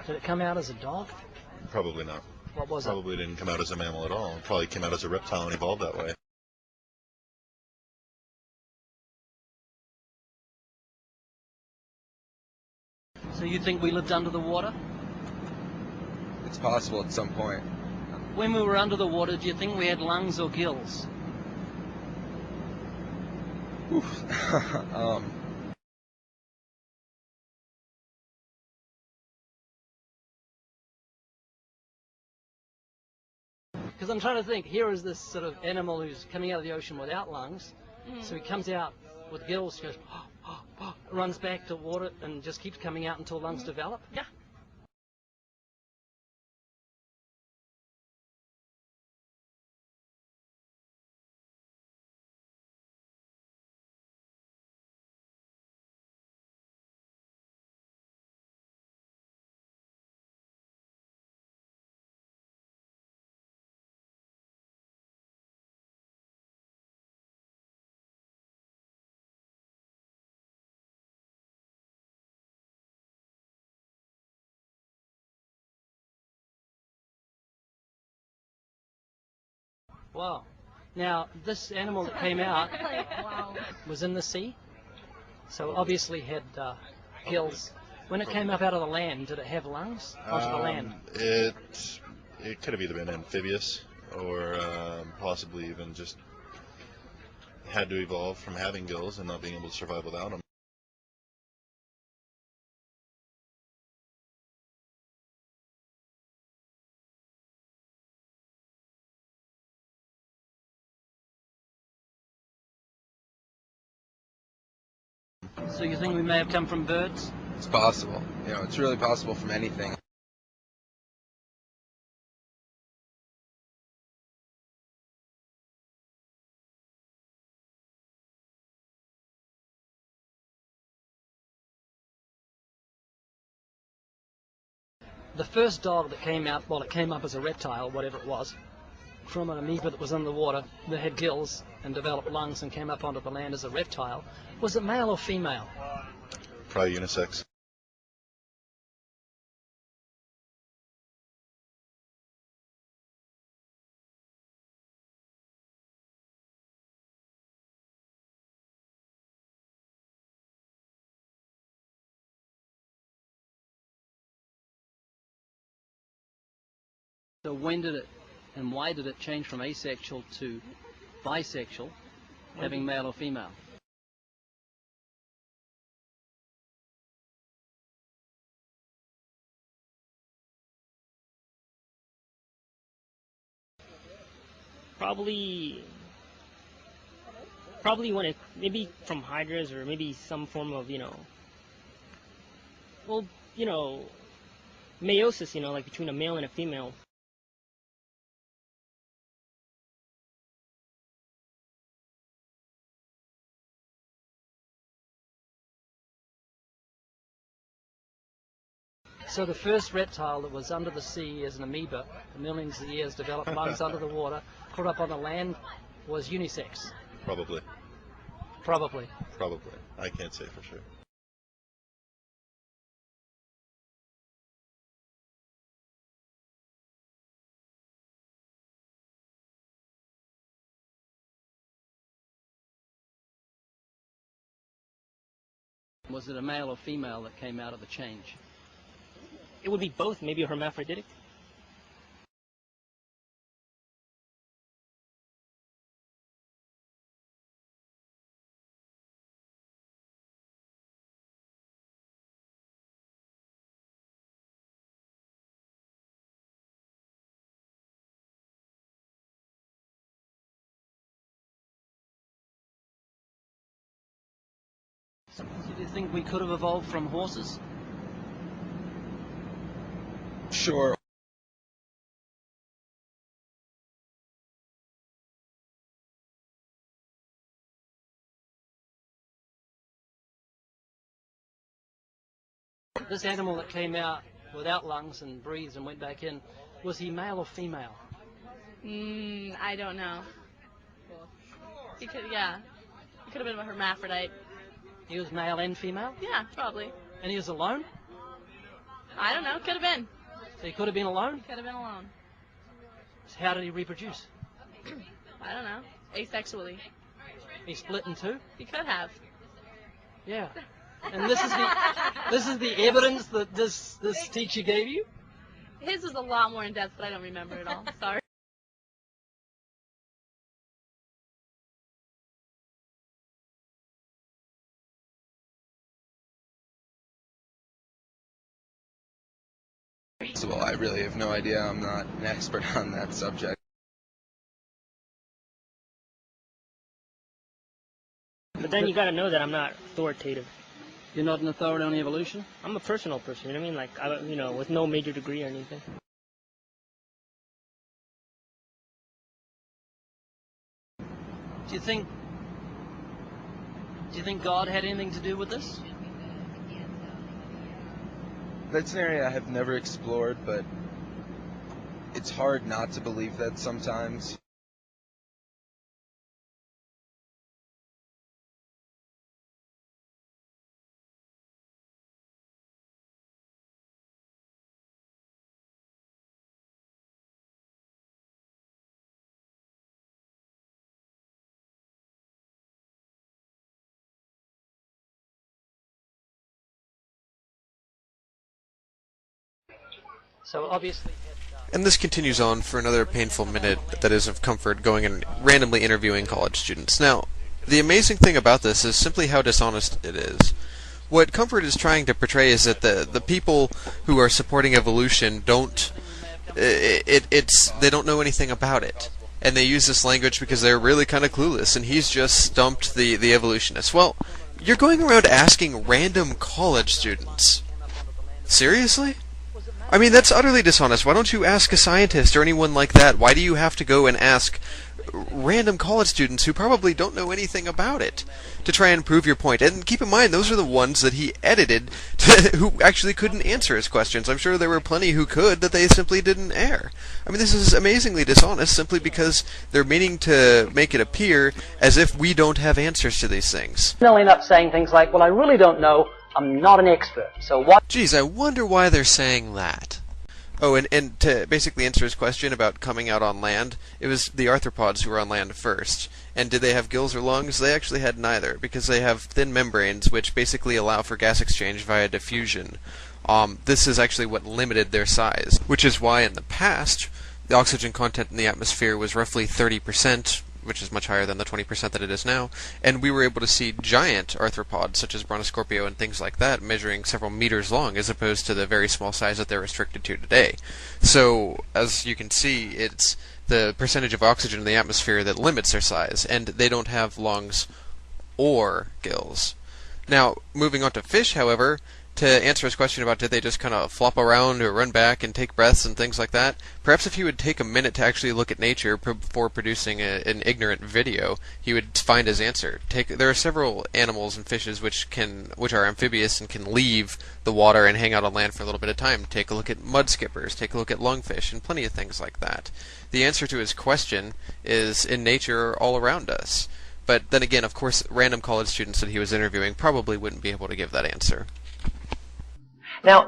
Did it come out as a dog? Probably not. What was Probably didn't come out as a mammal at all. It probably came out as a reptile and evolved that way. So you think we lived under the water? It's possible at some point. When we were under the water, do you think we had lungs or gills? Oof. Because I'm trying to think, here is this sort of animal who's coming out of the ocean without lungs. So he comes out with gills, goes, runs back to water and just keeps coming out until lungs develop. Yeah. Wow. Now, this animal that came out Wow. was in the sea, so obviously had gills. When it came up out of the land, did it have lungs onto the land? It could have either been amphibious or possibly even just had to evolve from having gills and not being able to survive without them. So you think we may have come from birds? It's possible. You know, it's really possible from anything. The first dog that came out, well, it came up as a reptile, whatever it was, from an amoeba that was in the water that had gills and developed lungs and came up onto the land as a reptile. Was it male or female? Probably unisex. So when did it, and why did it change from asexual to bisexual, having male or female? Probably when it, maybe from hydras or maybe some form of, meiosis, like between a male and a female. So the first reptile that was under the sea as an amoeba, for millions of years, developed lungs under the water, put up on the land, was unisex? Probably. Probably. Probably. I can't say for sure. Was it a male or female that came out of the change? It would be both, maybe a hermaphroditic. So do you think we could have evolved from horses? Sure. This animal that came out without lungs and breathed and went back in, was he male or female? I don't know. He could, yeah. He could have been a hermaphrodite. He was male and female? Yeah, probably. And he was alone? I don't know. Could have been. So he could have been alone? Could have been alone. So how did he reproduce? I don't know. Asexually. He split in two? He could have. Yeah. And this is the evidence that this teacher gave you? His was a lot more in depth, but I don't remember it all. Sorry. Well, I really have no idea. I'm not an expert on that subject. But then you gotta know that I'm not authoritative. You're not an authority on evolution? I'm a personal person, you know what I mean? Like, with no major degree or anything. Do you think God had anything to do with this? That's an area I have never explored, but it's hard not to believe that sometimes. So obviously... And this continues on for another painful minute that is of comfort going and randomly interviewing college students. Now, the amazing thing about this is simply how dishonest it is. What Comfort is trying to portray is that the people who are supporting evolution don't... they don't know anything about it. And they use this language because they're really kind of clueless, and he's just stumped the evolutionists. Well, you're going around asking random college students. Seriously? I mean, that's utterly dishonest. Why don't you ask a scientist or anyone like that? Why do you have to go and ask random college students who probably don't know anything about it to try and prove your point? And keep in mind, those are the ones that he edited who actually couldn't answer his questions. I'm sure there were plenty who could that they simply didn't air. I mean, this is amazingly dishonest simply because they're meaning to make it appear as if we don't have answers to these things. They'll end up saying things like, well, I really don't know. I'm not an expert, so what... Geez, I wonder why they're saying that. Oh, and to basically answer his question about coming out on land, it was the arthropods who were on land first. And did they have gills or lungs? They actually had neither, because they have thin membranes which basically allow for gas exchange via diffusion. This is actually what limited their size, which is why in the past, the oxygen content in the atmosphere was roughly 30%, which is much higher than the 20% that it is now, and we were able to see giant arthropods, such as Brontosaurus and things like that, measuring several meters long, as opposed to the very small size that they're restricted to today. So, as you can see, it's the percentage of oxygen in the atmosphere that limits their size, and they don't have lungs or gills. Now, moving on to fish, however, to answer his question about did they just kind of flop around or run back and take breaths and things like that, perhaps if he would take a minute to actually look at nature before producing an ignorant video, he would find his answer. There are several animals and fishes which are amphibious and can leave the water and hang out on land for a little bit of time. Take a look at mud skippers, take a look at lungfish, and plenty of things like that. The answer to his question is in nature all around us. But then again, of course, random college students that he was interviewing probably wouldn't be able to give that answer. Now,